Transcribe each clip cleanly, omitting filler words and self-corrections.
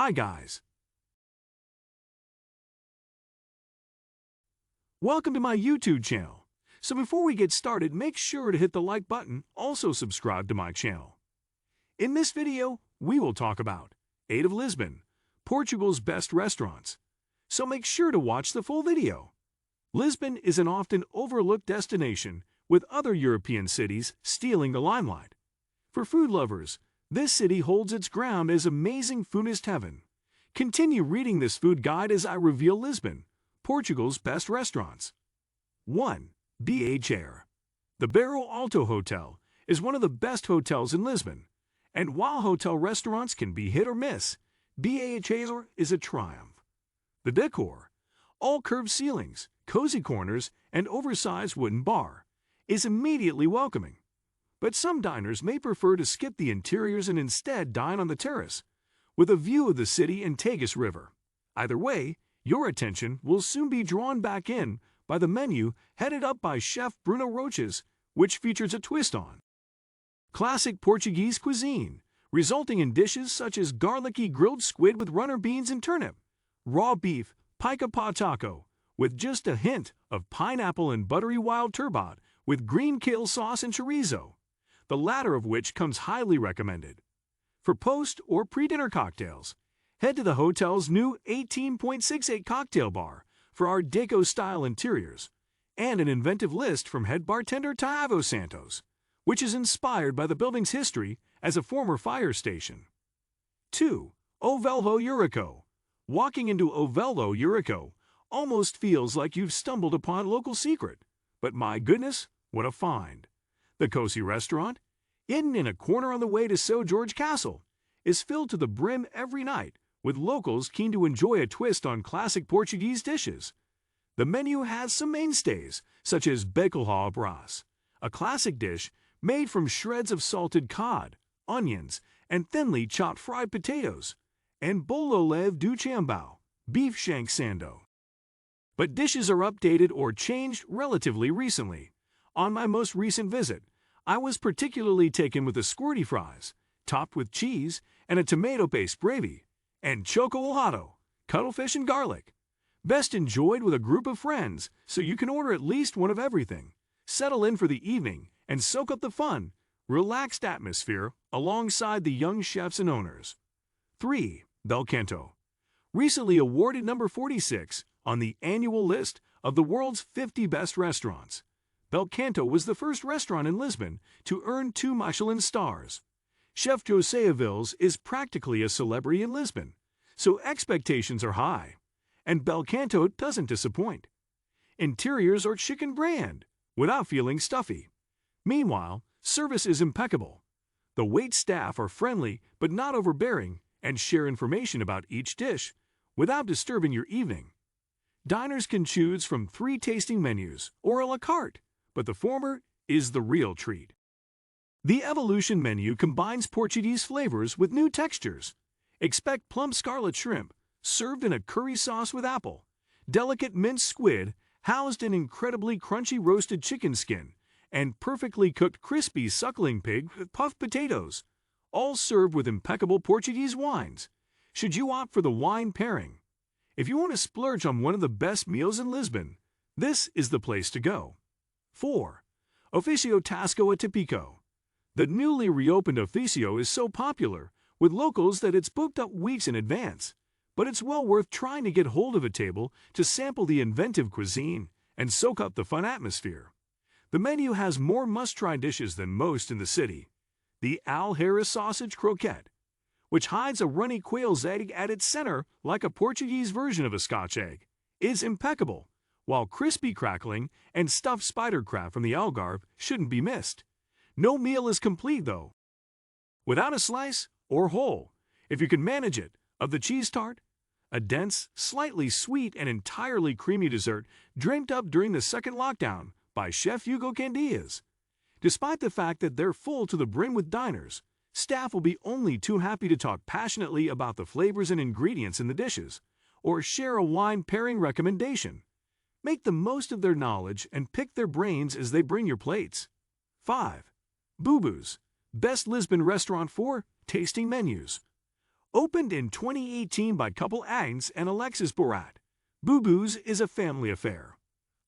Hi guys! Welcome to my YouTube channel. So before we get started, make sure to hit the like button, also subscribe to my channel. In this video, we will talk about 8 of Lisbon, Portugal's best restaurants. So make sure to watch the full video. Lisbon is an often overlooked destination, with other European cities stealing the limelight. For food lovers, this city holds its ground as amazing foodist heaven. Continue reading this food guide as I reveal Lisbon, Portugal's best restaurants. 1. BHR. The Barro Alto Hotel is one of the best hotels in Lisbon, and while hotel restaurants can be hit or miss, BHR is a triumph. The decor, all curved ceilings, cozy corners, and oversized wooden bar, is immediately welcoming. But some diners may prefer to skip the interiors and instead dine on the terrace, with a view of the city and Tagus River. Either way, your attention will soon be drawn back in by the menu headed up by Chef Bruno Roches, which features a twist on classic Portuguese cuisine, resulting in dishes such as garlicky grilled squid with runner beans and turnip, raw beef pica-pau taco, with just a hint of pineapple and buttery wild turbot with green kale sauce and chorizo, the latter of which comes highly recommended. For post or pre-dinner cocktails, head to the hotel's new 18.68 cocktail bar for Art Deco-style interiors, and an inventive list from head bartender Tiago Santos, which is inspired by the building's history as a former fire station. 2. Ovelho Eurico. Walking into Ovelho Eurico almost feels like you've stumbled upon a local secret, but my goodness, what a find! The cozy restaurant, hidden in a corner on the way to São Jorge Castle, is filled to the brim every night with locals keen to enjoy a twist on classic Portuguese dishes. The menu has some mainstays, such as bacalhau à brás, a classic dish made from shreds of salted cod, onions, and thinly chopped fried potatoes, and bolo leve do chambão, beef shank sando. But dishes are updated or changed relatively recently. On my most recent visit, I was particularly taken with the squirty fries, topped with cheese and a tomato-based gravy, and choco helado, cuttlefish and garlic. Best enjoyed with a group of friends, so you can order at least one of everything. Settle in for the evening and soak up the fun, relaxed atmosphere alongside the young chefs and owners. 3. Bel Canto. Recently awarded number 46 on the annual list of the world's 50 best restaurants, Bel Canto was the first restaurant in Lisbon to earn 2 Michelin stars. Chef José Avilés is practically a celebrity in Lisbon, so expectations are high, and Bel Canto doesn't disappoint. Interiors are chicken brand, without feeling stuffy. Meanwhile, service is impeccable. The wait staff are friendly but not overbearing and share information about each dish without disturbing your evening. Diners can choose from 3 tasting menus or a la carte, but the former is the real treat. The Evolution menu combines Portuguese flavors with new textures. Expect plump scarlet shrimp, served in a curry sauce with apple, delicate minced squid housed in incredibly crunchy roasted chicken skin, and perfectly cooked crispy suckling pig with puffed potatoes, all served with impeccable Portuguese wines. Should you opt for the wine pairing? If you want to splurge on one of the best meals in Lisbon, this is the place to go. 4. Oficio Tasco Atípico. The newly reopened Oficio is so popular with locals that it's booked up weeks in advance, but it's well worth trying to get hold of a table to sample the inventive cuisine and soak up the fun atmosphere. The menu has more must-try dishes than most in the city. The Al Harris sausage croquette, which hides a runny quail's egg at its center like a Portuguese version of a Scotch egg, is impeccable, while crispy crackling and stuffed spider crab from the Algarve shouldn't be missed. No meal is complete, though, without a slice or whole, if you can manage it, of the cheese tart, a dense, slightly sweet and entirely creamy dessert dreamt up during the second lockdown by Chef Hugo Candias. Despite the fact that they're full to the brim with diners, staff will be only too happy to talk passionately about the flavors and ingredients in the dishes, or share a wine pairing recommendation. Make the most of their knowledge and pick their brains as they bring your plates. 5. Bubu's, best Lisbon restaurant for tasting menus. Opened in 2018 by couple Agnes and Alexis Borat, Boo Boo's is a family affair.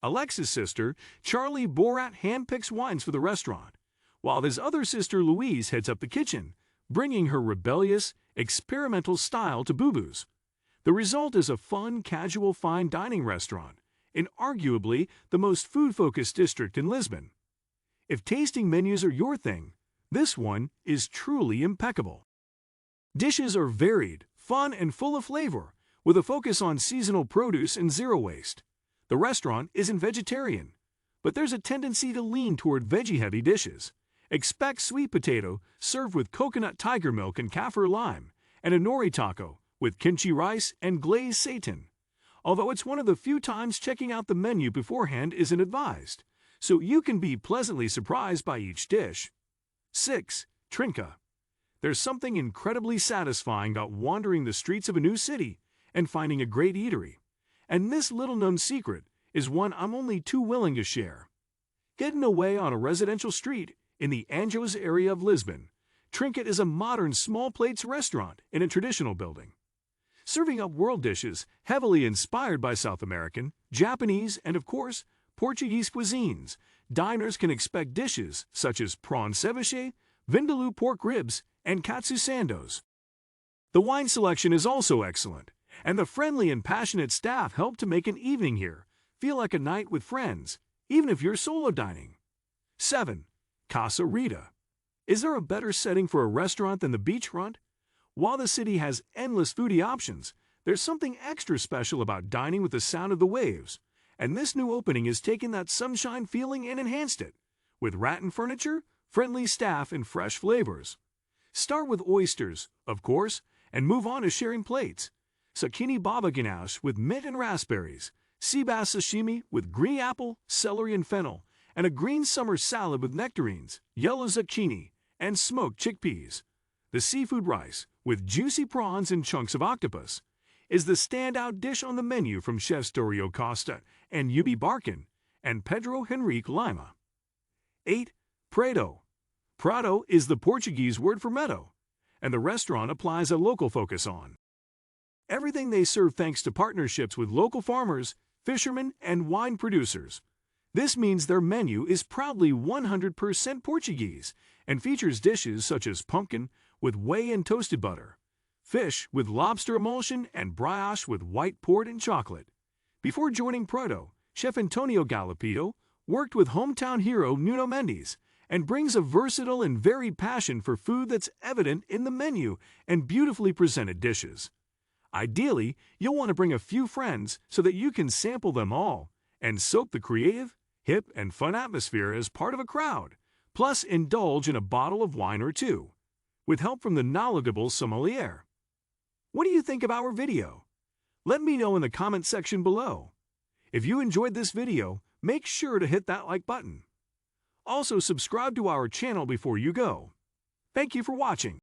Alexis' sister, Charlie Borat, handpicks wines for the restaurant, while his other sister Louise heads up the kitchen, bringing her rebellious, experimental style to Boo Boo's. The result is a fun, casual fine dining restaurant in arguably the most food-focused district in Lisbon. If tasting menus are your thing, this one is truly impeccable. Dishes are varied, fun, and full of flavor, with a focus on seasonal produce and zero waste. The restaurant isn't vegetarian, but there's a tendency to lean toward veggie-heavy dishes. Expect sweet potato served with coconut tiger milk and kaffir lime, and a nori taco with kimchi rice and glazed seitan. Although it's one of the few times checking out the menu beforehand isn't advised, so you can be pleasantly surprised by each dish. 6. Trinca. There's something incredibly satisfying about wandering the streets of a new city and finding a great eatery. And this little-known secret is one I'm only too willing to share. Hidden away on a residential street in the Anjos area of Lisbon, Trinket is a modern small plates restaurant in a traditional building. Serving up world dishes heavily inspired by South American, Japanese, and of course, Portuguese cuisines, diners can expect dishes such as prawn ceviche, vindaloo pork ribs, and katsu sandos. The wine selection is also excellent, and the friendly and passionate staff help to make an evening here feel like a night with friends, even if you're solo dining. 7. Casa Rita. Is there a better setting for a restaurant than the beachfront? While the city has endless foodie options, there's something extra special about dining with the sound of the waves, and this new opening has taken that sunshine feeling and enhanced it, with rattan furniture, friendly staff, and fresh flavors. Start with oysters, of course, and move on to sharing plates. Zucchini baba ganache with mint and raspberries, sea bass sashimi with green apple, celery, and fennel, and a green summer salad with nectarines, yellow zucchini, and smoked chickpeas. The seafood rice, with juicy prawns and chunks of octopus, is the standout dish on the menu from chefs Dorio Costa and Yubi Barkin and Pedro Henrique Lima. 8. Prado. Prado is the Portuguese word for meadow, and the restaurant applies a local focus on everything they serve thanks to partnerships with local farmers, fishermen, and wine producers. This means their menu is proudly 100% Portuguese and features dishes such as pumpkin with whey and toasted butter, fish with lobster emulsion, and brioche with white port and chocolate. Before joining Prado, Chef Antonio Galopito worked with hometown hero Nuno Mendes and brings a versatile and varied passion for food that's evident in the menu and beautifully presented dishes. Ideally, you'll want to bring a few friends so that you can sample them all and soak the creative, hip, and fun atmosphere as part of a crowd, plus indulge in a bottle of wine or two, with help from the knowledgeable sommelier. What do you think of our video? Let me know in the comment section below. If you enjoyed this video, make sure to hit that like button. Also, subscribe to our channel before you go. Thank you for watching.